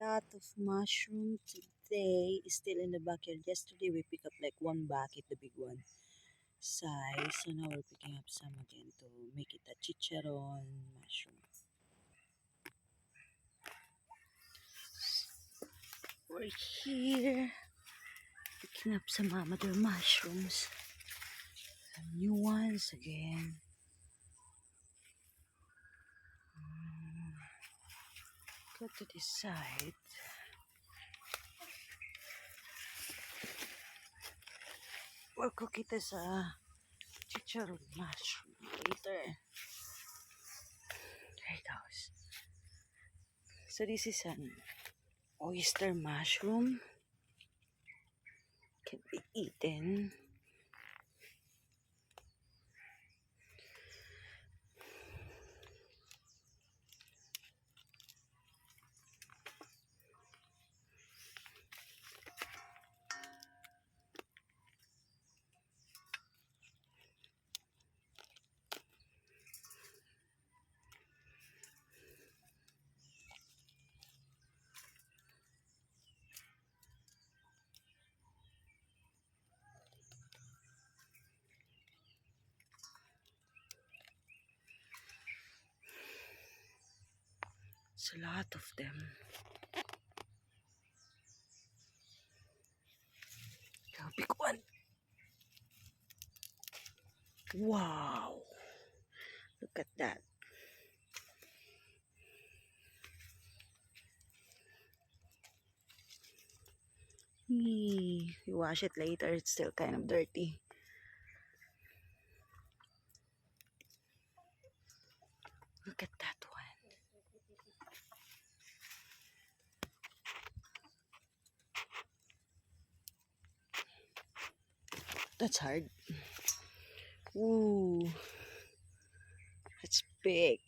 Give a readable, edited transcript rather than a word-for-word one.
Lot of mushroom today is still in the backyard. Yesterday we picked up like one bucket, the big one size. So now we're picking up some again to make it a chicharon mushroom. We're here picking up some other mushrooms. Some new ones again. Go to this side. We'll cook it as a chicharon mushroom later. There it goes. So this is an oyster mushroom. Can be eaten. It's a lot of them. A big one. Wow. Look at that. You wash it later, it's still kind of dirty. Look at that one. That's hard. Ooh. That's big.